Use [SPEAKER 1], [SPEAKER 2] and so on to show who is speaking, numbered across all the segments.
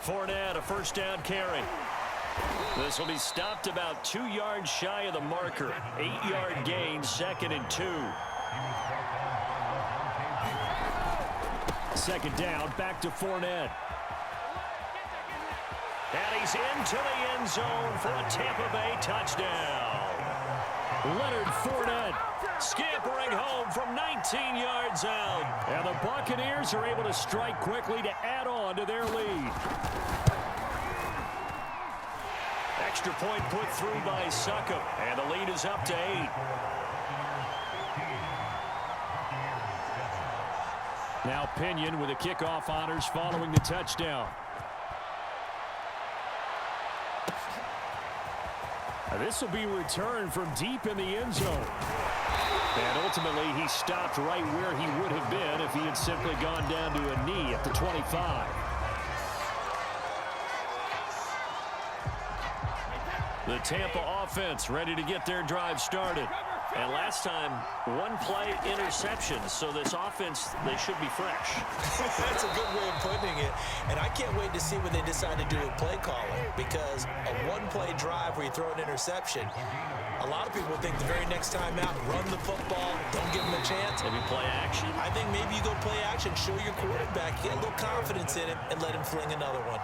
[SPEAKER 1] Fournette, a first down carry. This will be stopped about 2 yards shy of the marker. 8-yard gain, 2nd and 2. Second down, back to Fournette. And he's into the end zone for a Tampa Bay touchdown. Leonard Fournette scampering home from 19 yards out. And the Buccaneers are able to strike quickly to add on to their lead. Extra point put through by Succop, and the lead is up to 8. Now Pinion with the kickoff honors following the touchdown. This will be returned from deep in the end zone. And ultimately, he stopped right where he would have been if he had simply gone down to a knee at the 25. The Tampa offense ready to get their drive started. And last time, one play interception. So this offense, they should be fresh.
[SPEAKER 2] That's a good way of putting it. And I can't wait to see what they decide to do with play calling. Because a one-play drive where you throw an interception, a lot of people think the very next time out, run the football, don't give them a chance.
[SPEAKER 1] Maybe play action.
[SPEAKER 2] I think maybe you go play action, show your quarterback, get a little confidence in him, and let him fling another one.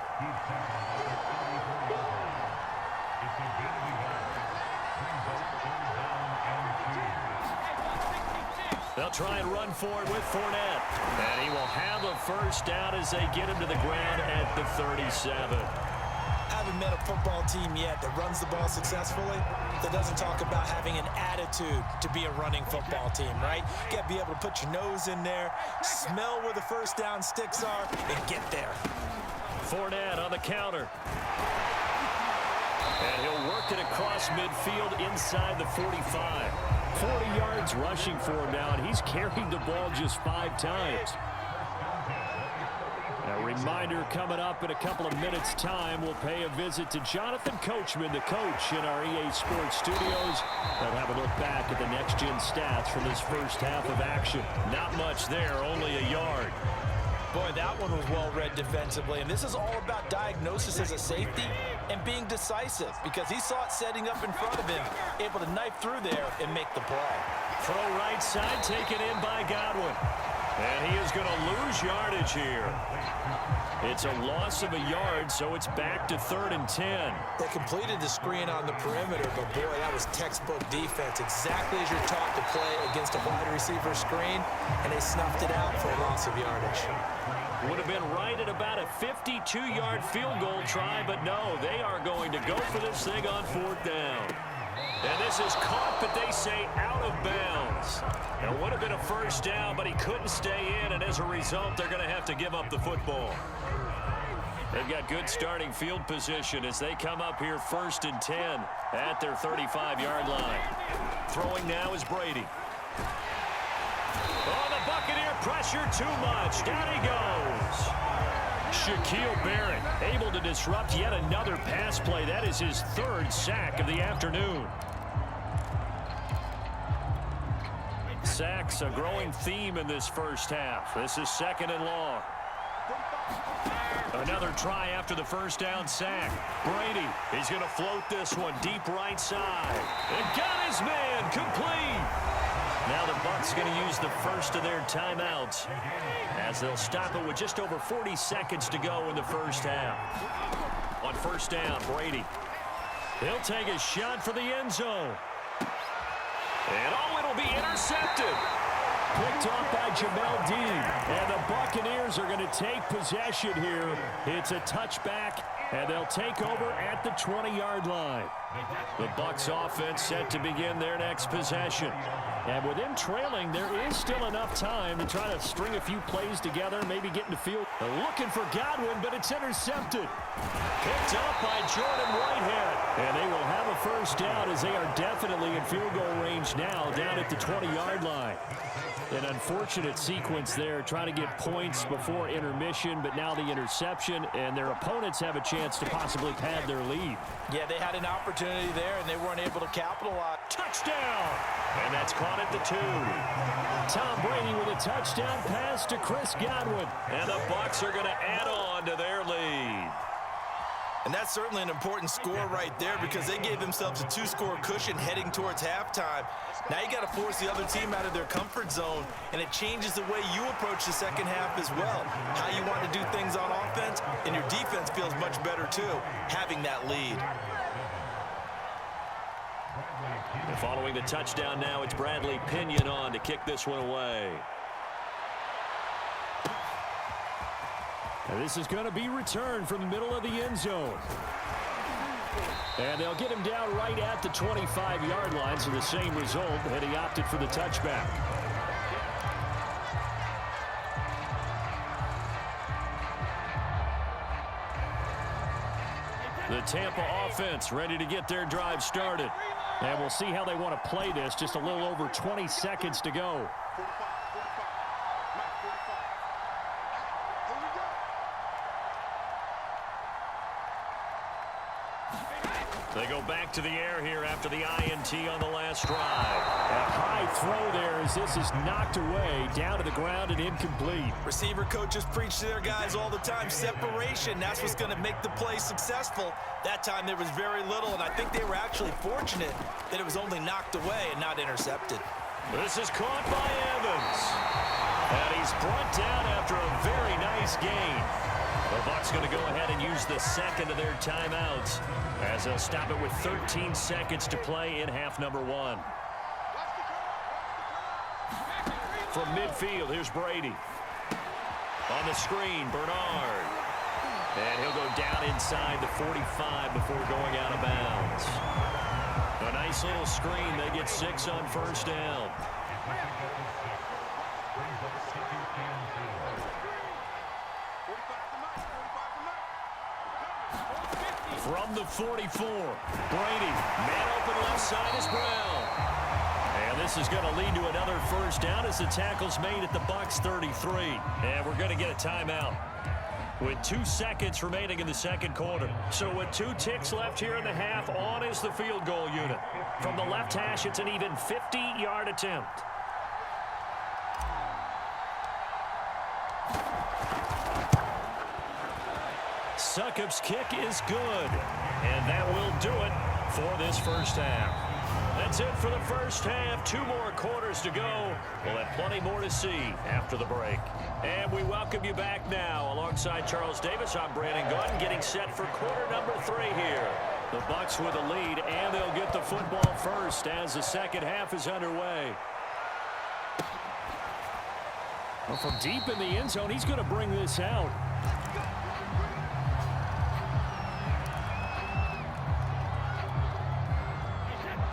[SPEAKER 1] They'll try and run forward with Fournette. And he will have a first down as they get him to the ground at the 37.
[SPEAKER 2] I haven't met a football team yet that runs the ball successfully that doesn't talk about having an attitude to be a running football team, right? You got to be able to put your nose in there, smell where the first down sticks are, and get there.
[SPEAKER 1] Fournette on the counter. And he'll work it across midfield inside the 45. 40 yards rushing for him now, and he's carried the ball just 5 times. A reminder coming up in a couple of minutes' time, we'll pay a visit to Jonathan Coachman, the coach in our EA Sports studios. They'll have a look back at the next-gen stats from this first half of action. Not much there, only a yard.
[SPEAKER 2] Boy, that one was well-read defensively, and this is all about diagnosis as a safety and being decisive because he saw it setting up in front of him, able to knife through there and make the play.
[SPEAKER 1] Throw right side, taken in by Godwin. And he is going to lose yardage here. It's a loss of a yard, so it's back to 3rd and 10.
[SPEAKER 2] They completed the screen on the perimeter, but boy, that was textbook defense. Exactly as you're taught to play against a wide receiver screen, and they snuffed it out for a loss of yardage.
[SPEAKER 1] Would have been right at about a 52-yard field goal try, but no, they are going to go for this thing on 4th down. And this is caught, but they say out of bounds. It would have been a first down, but he couldn't stay in, and as a result, they're going to have to give up the football. They've got good starting field position as they come up here 1st and 10 at their 35-yard line. Throwing now is Brady. Oh, the Buccaneer pressure too much. Down he goes. Shaquille Barrett able to disrupt yet another pass play. That is his 3rd sack of the afternoon. Sacks a growing theme in this first half. This is 2nd and long. Another try after the first down sack. Brady, he's going to float this one deep right side. And got his man complete. Now the Bucs going to use the first of their timeouts as they'll stop it with just over 40 seconds to go in the first half. On first down, Brady. He'll take a shot for the end zone. And oh, it'll be intercepted. Picked off by Jamel Dean. And the Buccaneers are going to take possession here. It's a touchback, and they'll take over at the 20-yard line. The Bucs offense set to begin their next possession. And with them trailing, there is still enough time to try to string a few plays together, maybe get in the field. They're looking for Godwin, but it's intercepted. Picked up by Jordan Whitehead. And they will have a first down as they are definitely in field goal range now down at the 20-yard line. An unfortunate sequence there, trying to get points before intermission, but now the interception, and their opponents have a chance to possibly pad their lead.
[SPEAKER 2] Yeah, they had an opportunity there, and they weren't able to capitalize.
[SPEAKER 1] Touchdown! And that's caught at the 2. Tom Brady with a touchdown pass to Chris Godwin. And the Bucs are going to add on to their lead.
[SPEAKER 2] And that's certainly an important score right there because they gave themselves a 2-score cushion heading towards halftime. Now you got to force the other team out of their comfort zone, and it changes the way you approach the second half as well. How you want to do things on offense, and your defense feels much better too, having that lead.
[SPEAKER 1] And following the touchdown now, it's Bradley Pinion on to kick this one away.
[SPEAKER 3] And this is going to be returned from the middle of the end zone. And they'll get him down right at the 25-yard line, so the same result, and he opted for the touchback. The Tampa offense ready to get their drive started. And we'll see how they want to play this. Just a little over 20 seconds to go.
[SPEAKER 1] They go back to the air here after the INT on the last drive.
[SPEAKER 3] A high throw there as this is knocked away, down to the ground and incomplete.
[SPEAKER 2] Receiver coaches preach to their guys all the time. Separation, that's what's going to make the play successful. That time there was very little, and I think they were actually fortunate that it was only knocked away and not intercepted.
[SPEAKER 1] This is caught by Evans. And he's brought down after a very nice gain. The Bucs going to go ahead and use the second of their timeouts as they'll stop it with 13 seconds to play in half number 1. From midfield, here's Brady. On the screen, Bernard. And he'll go down inside the 45 before going out of bounds. A nice little screen. They get 6 on first down. From the 44, Brady, man open left side is Brown. And this is going to lead to another first down as the tackle's made at the Bucs 33. And we're going to get a timeout with 2 seconds remaining in the second quarter. So with 2 ticks left here in the half, on is the field goal unit. From the left hash, it's an even 50-yard attempt. Succop's kick is good, and that will do it for this first half. That's it for the first half. 2 more quarters to go. We'll have plenty more to see after the break. And we welcome you back now. Alongside Charles Davis, I'm Brandon Gunn, getting set for quarter number 3 here. The Bucs with a lead, and they'll get the football first as the second half is underway. Well, from deep in the end zone, he's going to bring this out.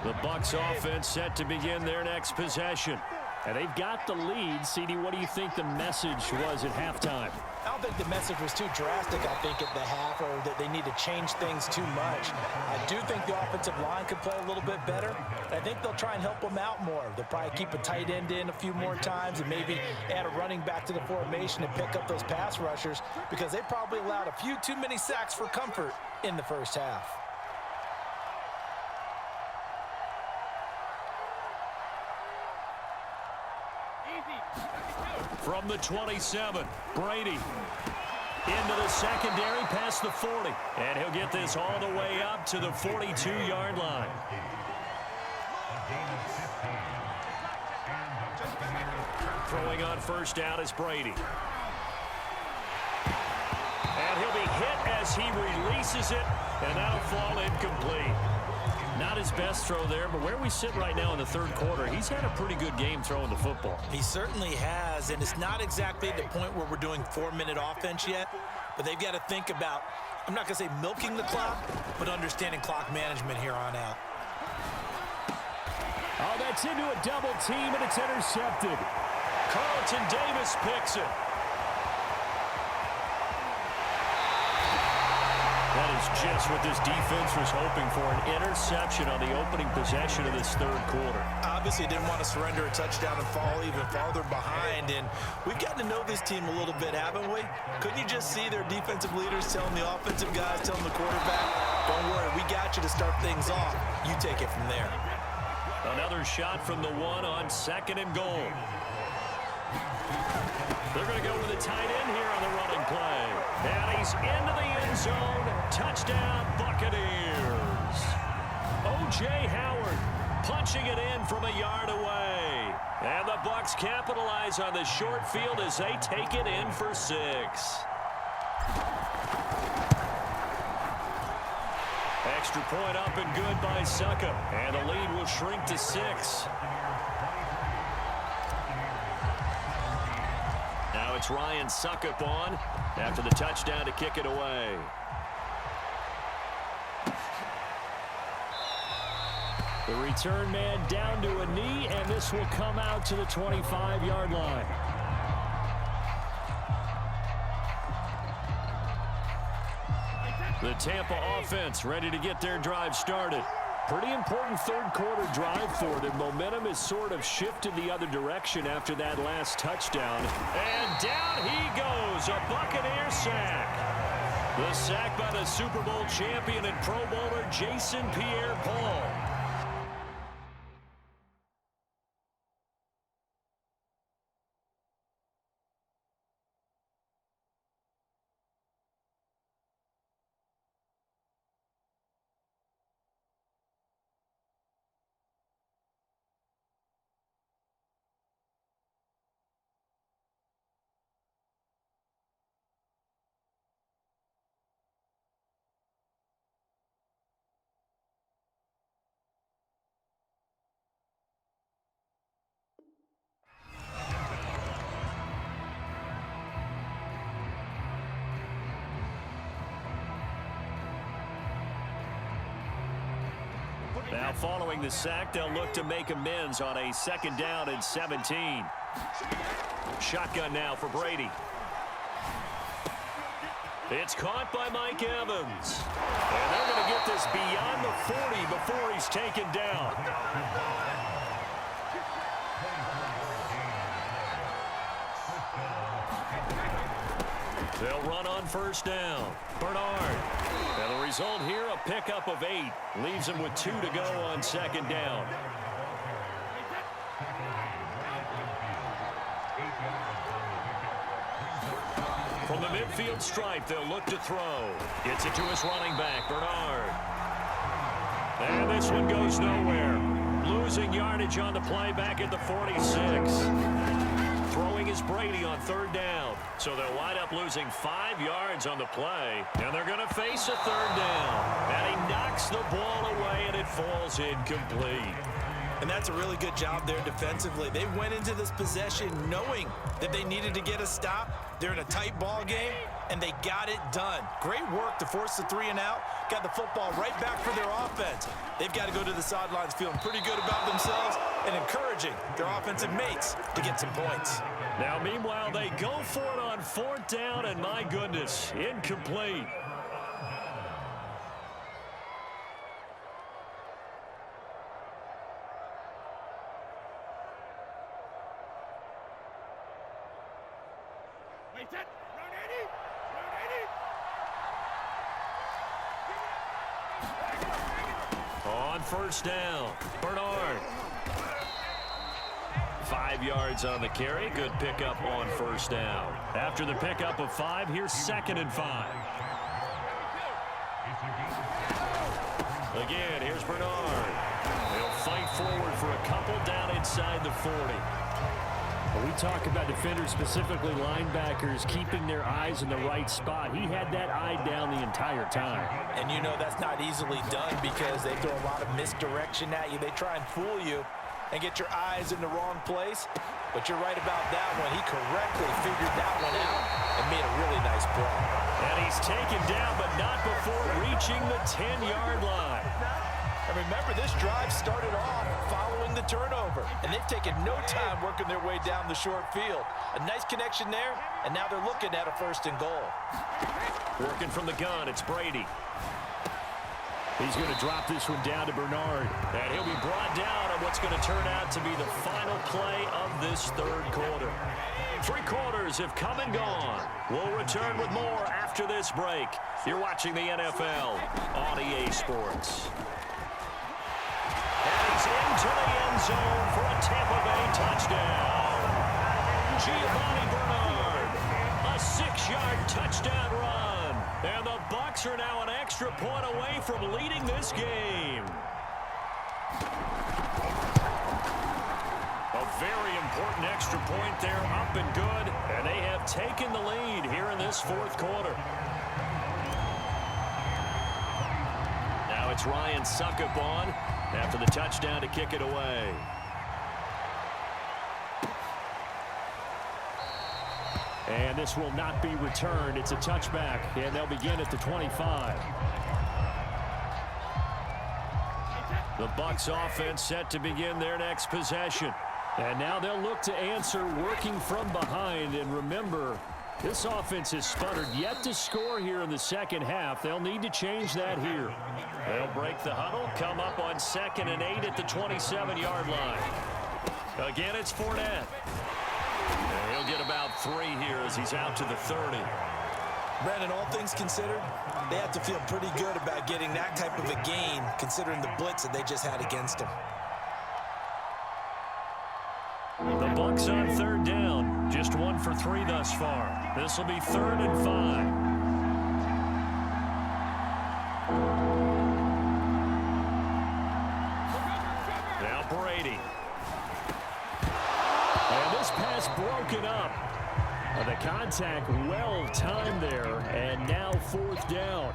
[SPEAKER 1] The Bucs offense set to begin their next possession. And they've got the lead. CD, what do you think the message was at halftime?
[SPEAKER 2] I don't think the message was too drastic, I think, at the half, or that they need to change things too much. I do think the offensive line could play a little bit better. I think they'll try and help them out more. They'll probably keep a tight end in a few more times and maybe add a running back to the formation and pick up those pass rushers because they probably allowed a few too many sacks for comfort in the first half.
[SPEAKER 1] From the 27, Brady into the secondary past the 40. And he'll get this all the way up to the 42-yard line. Throwing on first down is Brady. And he'll be hit as he releases it, and that'll fall incomplete. Not his best throw there, but where we sit right now in the third quarter, he's had a pretty good game throwing the football.
[SPEAKER 2] He certainly has, and it's not exactly the point where we're doing 4-minute offense yet, but they've got to think about, I'm not going to say milking the clock, but understanding clock management here on out.
[SPEAKER 3] Oh, that's into a double team, and it's intercepted.
[SPEAKER 1] Carlton Davis picks it. That is just what this defense was hoping for, an interception on the opening possession of this third quarter.
[SPEAKER 2] Obviously didn't want to surrender a touchdown and fall even farther behind, and we've gotten to know this team a little bit, haven't we? Couldn't you just see their defensive leaders telling the offensive guys, telling the quarterback, don't worry, we got you to start things off. You take it from there.
[SPEAKER 1] Another shot from the 1 on 2nd and goal.
[SPEAKER 3] They're going to go with a tight end here on the running play. And he's into the end zone. Touchdown, Buccaneers. O.J. Howard punching it in from a yard away. And the Bucs capitalize on the short field as they take it in for 6. Extra point up and good by Suckup. And the lead will shrink to 6. Now it's Ryan Suckup on after the touchdown to kick it away. The return man down to a knee, and this will come out to the 25-yard line. The Tampa offense ready to get their drive started. Pretty important third-quarter drive for them. Momentum has sort of shifted the other direction after that last touchdown. And down he goes, a Buccaneer sack. The sack by the Super Bowl champion and Pro Bowler Jason Pierre-Paul. Now following the sack, they'll look to make amends on a 2nd down and 17. Shotgun now for Brady. It's caught by Mike Evans. And they're going to get this beyond the 40 before he's taken down. They'll run on 1st down. Bernard. And the result here, a pickup of 8. Leaves him with 2 to go on 2nd down. From the midfield stripe, they'll look to throw. Gets it to his running back, Bernard. And this one goes nowhere. Losing yardage on the play back at the 46. Throwing is Brady on 3rd down. So they'll wind up losing 5 yards on the play. And they're going to face a 3rd down. And he knocks the ball away, and it falls incomplete.
[SPEAKER 2] And that's a really good job there defensively. They went into this possession knowing that they needed to get a stop. They're in a tight ball game, and they got it done. Great work to force the 3 and out. Got the football right back for their offense. They've got to go to the sidelines feeling pretty good about themselves and encouraging their offensive mates to get some points.
[SPEAKER 3] Now, meanwhile, they go for it on 4th down, and my goodness, incomplete. On 1st down, Bernard. 5 yards on the carry. Good pickup on 1st down. After the pickup of 5, here's 2nd and 5. Again, here's Bernard. They'll fight forward for a couple down inside the 40. We talk about defenders, specifically linebackers, keeping their eyes in the right spot. He had that eye down the entire time.
[SPEAKER 2] And you know that's not easily done because they throw a lot of misdirection at you. They try and fool you and get your eyes in the wrong place. But you're right about that one. He correctly figured that one out and made a really nice play.
[SPEAKER 3] And he's taken down, but not before reaching the 10-yard line.
[SPEAKER 2] And remember, this drive started off following the turnover, and they've taken no time working their way down the short field. A nice connection there, and now they're looking at a 1st and goal.
[SPEAKER 3] Working from the gun, it's Brady. He's going to drop this one down to Bernard. And he'll be brought down on what's going to turn out to be the final play of this 3rd quarter. 3 quarters have come and gone. We'll return with more after this break. You're watching the NFL on EA Sports. And he's into the end zone for a Tampa Bay touchdown. Giovanni Bernard. A 6-yard touchdown run. And the Bucs are now an extra point away from leading this game. A very important extra point there, up and good. And they have taken the lead here in this fourth quarter. Now it's Ryan Suckup on after the touchdown to kick it away. And this will not be returned. It's a touchback, and they'll begin at the 25. The Bucs offense set to begin their next possession. And now they'll look to answer working from behind. And remember, this offense has sputtered yet to score here in the second half. They'll need to change that here. They'll break the huddle, come up on 2nd and 8 at the 27-yard line. Again, it's Fournette. And he'll get about 3 here as he's out to the 30.
[SPEAKER 2] Brandon, all things considered, they have to feel pretty good about getting that type of a gain, considering the blitz that they just had against them.
[SPEAKER 3] The Bucs on 3rd down. Just 1 for 3 thus far. This will be 3rd and 5. Now Brady. And this pass broken up. The contact well timed there, and now 4th down.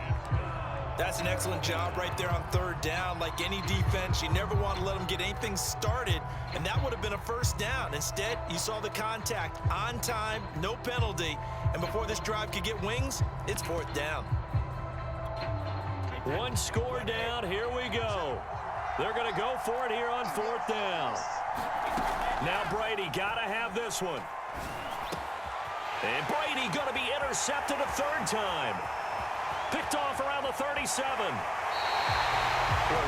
[SPEAKER 2] That's an excellent job right there on 3rd down. Like any defense, you never want to let them get anything started, and that would have been a 1st down. Instead, you saw the contact on time, no penalty, and before this drive could get wings, it's 4th down.
[SPEAKER 3] 1 score down. Here we go. They're going to go for it here on 4th down. Now Brady got to have this one. And Brady going to be intercepted a 3rd time. Picked off around the 37. Boy,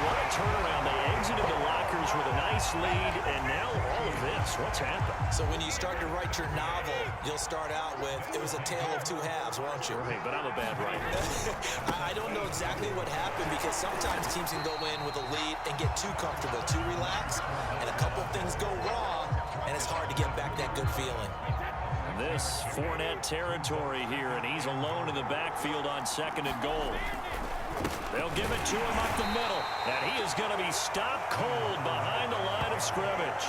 [SPEAKER 3] what a turnaround. They exited the lockers with a nice lead, and now all of this. What's happened?
[SPEAKER 2] So when you start to write your novel, you'll start out with, it was a tale of 2 halves, won't you?
[SPEAKER 3] Right, but I'm a bad writer.
[SPEAKER 2] I don't know exactly what happened, because sometimes teams can go in with a lead and get too comfortable, too relaxed, and a couple things go wrong, and it's hard to get back that good feeling.
[SPEAKER 3] This Fournette territory here, and he's alone in the backfield on 2nd and goal. They'll give it to him up the middle, and he is going to be stopped cold behind the line of scrimmage.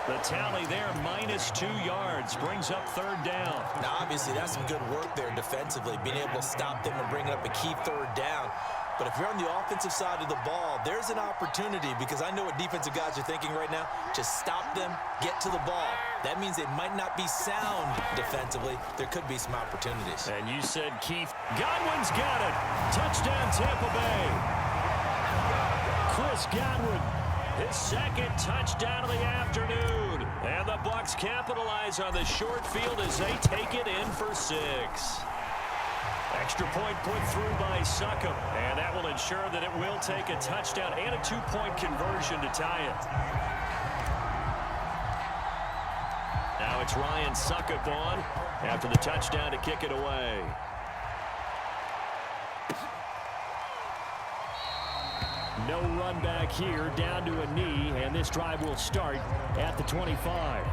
[SPEAKER 3] The tally there, -2 yards, brings up 3rd down.
[SPEAKER 2] Now, obviously, that's some good work there defensively, being able to stop them and bring up a key 3rd down. But if you're on the offensive side of the ball, there's an opportunity, because I know what defensive guys are thinking right now. Just stop them, get to the ball. That means they might not be sound defensively. There could be some opportunities.
[SPEAKER 3] And you said Keith. Godwin's got it. Touchdown, Tampa Bay. Chris Godwin, his 2nd touchdown of the afternoon. And the Bucs capitalize on the short field as they take it in for 6. Extra point put through by Suckup, and that will ensure that it will take a touchdown and a 2-point conversion to tie it. Now it's Ryan Suckup on after the touchdown to kick it away. No run back here, down to a knee, and this drive will start at the 25.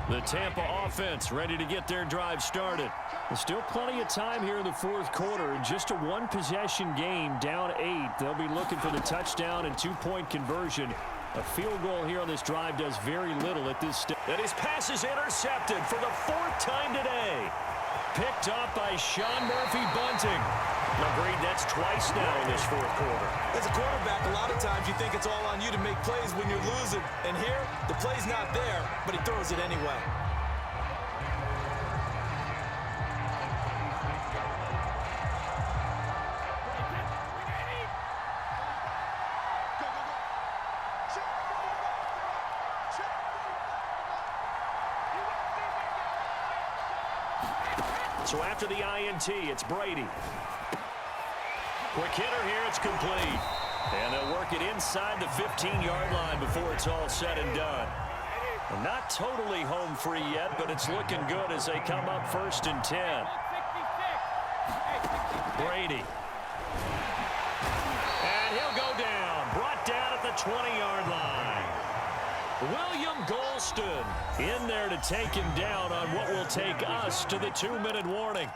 [SPEAKER 3] The Tampa offense ready to get their drive started. There's still plenty of time here in the 4th quarter. Just a 1-possession game, down 8. They'll be looking for the touchdown and 2-point conversion. A field goal here on this drive does very little at this stage. And his pass is intercepted for the 4th time today. Picked off by Sean Murphy-Bunting. Agreed, that's twice now in this 4th quarter.
[SPEAKER 2] As a quarterback, a lot of times you think it's all on you to make plays when you're losing. And here, the play's not there, but he throws it anyway.
[SPEAKER 3] So after the INT, it's Brady. Quick hitter here, it's complete. And they'll work it inside the 15-yard line before it's all said and done. Not totally home free yet, but it's looking good as they come up 1st and 10. Brady. And he'll go down. Brought down at the 20-yard line. William Golston in there to take him down on what will take us to the 2-minute warning.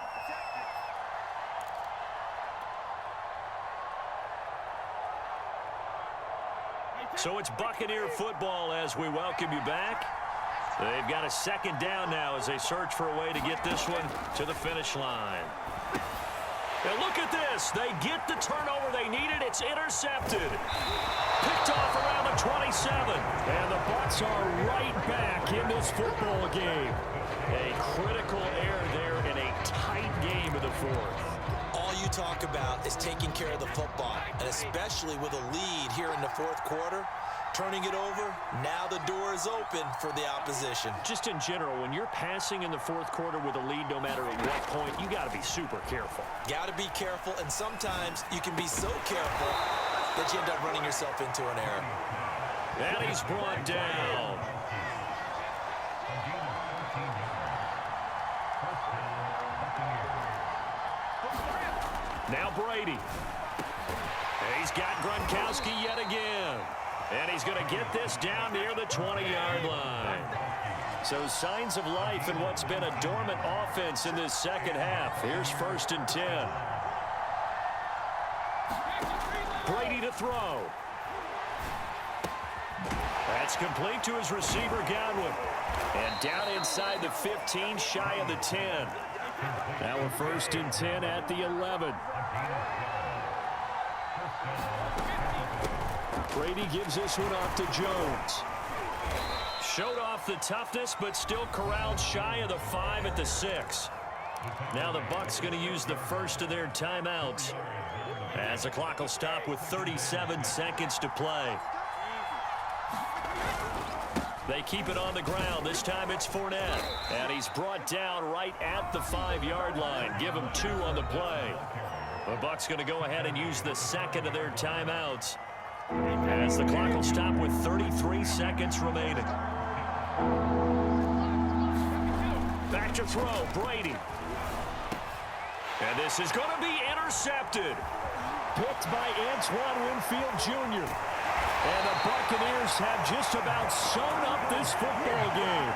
[SPEAKER 3] So it's Buccaneer football as we welcome you back. They've got a second down now as they search for a way to get this one to the finish line. And look at this. They get the turnover they needed. It's intercepted. Picked off around the 27. And the Bucs are right back in this football game. A critical error there in a tight game of the fourth.
[SPEAKER 2] All you talk about is taking care of the football, and especially with a lead here in the fourth quarter, turning it over, now the door is open for the opposition.
[SPEAKER 3] Just in general, when you're passing in the fourth quarter with a lead, no matter at what point, you got to be super careful.
[SPEAKER 2] Got to be careful, and sometimes you can be so careful that you end up running yourself into an error.
[SPEAKER 3] And he's brought down. Now Brady. He's got Gronkowski yet again. And he's going to get this down near the 20-yard line. So signs of life in what's been a dormant offense in this second half. Here's 1st and 10. Brady to throw. That's complete to his receiver, Godwin. And down inside the 15, shy of the 10. Now we're 1st and 10 at the 11. Brady gives this one off to Jones. Showed off the toughness, but still corralled shy of the 5 at the 6. Now the Bucs going to use the first of their timeouts, as the clock will stop with 37 seconds to play. They keep it on the ground. This time it's Fournette. And he's brought down right at the 5-yard line. Give him 2 on the play. The Bucs going to go ahead and use the second of their timeouts, as the clock will stop with 33 seconds remaining. Back to throw, Brady. And this is going to be intercepted. Picked by Antoine Winfield Jr. And the Buccaneers have just about sewn up this football game.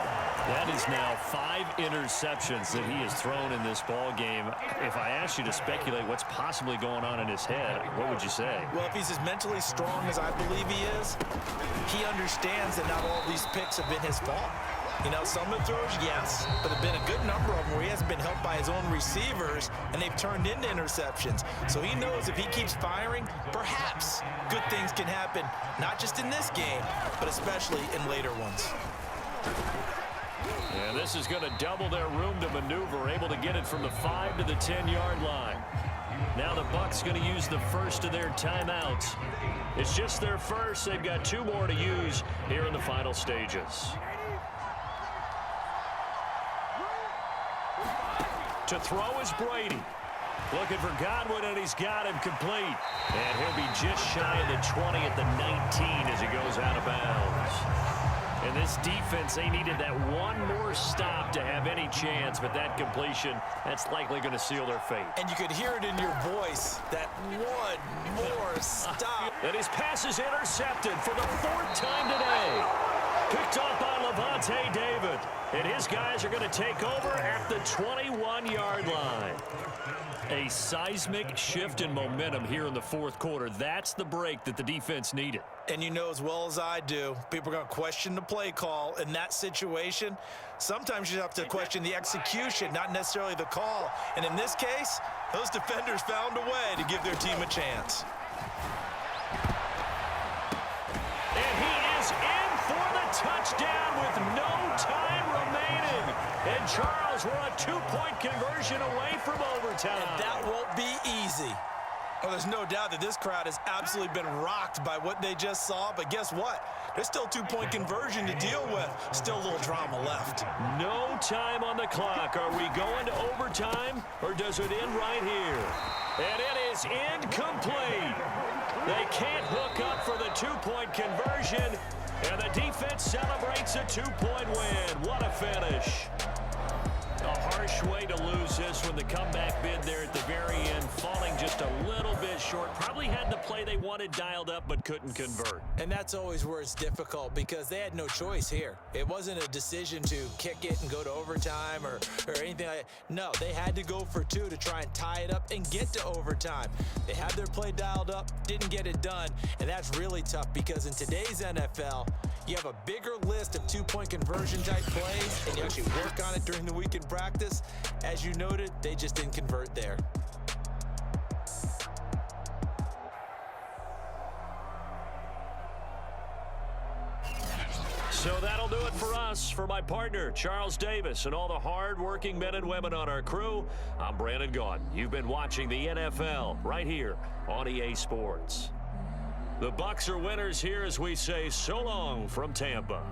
[SPEAKER 3] That is now 5 interceptions that he has thrown in this ball game. If I asked you to speculate what's possibly going on in his head, what would you say?
[SPEAKER 2] Well, if he's as mentally strong as I believe he is, he understands that not all of these picks have been his fault. You know, some of the throws, yes, but there have been a good number of them where he hasn't been helped by his own receivers, and they've turned into interceptions. So he knows if he keeps firing, perhaps good things can happen, not just in this game, but especially in later ones.
[SPEAKER 3] And this is going to double their room to maneuver, able to get it from the 5 to the 10-yard line. Now the Bucs going to use the first of their timeouts. It's just their first. They've got 2 more to use here in the final stages. To throw is Brady. Looking for Godwin, and he's got him complete. And he'll be just shy of the 20 at the 19 as he goes out of bounds. And this defense, they needed that one more stop to have any chance, but that completion, that's likely going to seal their fate.
[SPEAKER 2] And you could hear it in your voice, that one more stop.
[SPEAKER 3] And his pass is intercepted for the 4th time today. Picked off by Levante David. And his guys are going to take over at the 21-yard line. A seismic shift in momentum here in the fourth quarter. That's the break that the defense needed.
[SPEAKER 2] And you know as well as I do, people are going to question the play call in that situation. Sometimes you have to question the execution, not necessarily the call. And in this case, those defenders found a way to give their team a chance.
[SPEAKER 3] And he is in for the touchdown with no time remaining. And Charles, we're a 2-point conversion away from overtime.
[SPEAKER 2] And that won't be easy. Well, there's no doubt that this crowd has absolutely been rocked by what they just saw. But guess what? There's still a 2-point conversion to deal with. Still a little drama left.
[SPEAKER 3] No time on the clock. Are we going to overtime, or does it end right here? And it is incomplete. They can't hook up for the 2-point conversion. And the defense celebrates a 2-point win. What a finish. A harsh way to lose this one. The comeback bid there at the very end, falling just a little bit short. Probably
[SPEAKER 1] really had the play they wanted dialed up but couldn't convert.
[SPEAKER 2] And that's always where it's difficult because they had no choice here. It wasn't a decision to kick it and go to overtime or anything like that. No, they had to go for two to try and tie it up and get to overtime. They had their play dialed up, didn't get it done, and that's really tough because in today's NFL, you have a bigger list of two-point conversion type plays, and you actually work on it during the week in practice. As you noted, they just didn't convert there.
[SPEAKER 1] So that'll do it for us. For my partner, Charles Davis, and all the hard-working men and women on our crew, I'm Brandon Gaudin. You've been watching the NFL right here on EA Sports. The Bucs are winners here as we say so long from Tampa.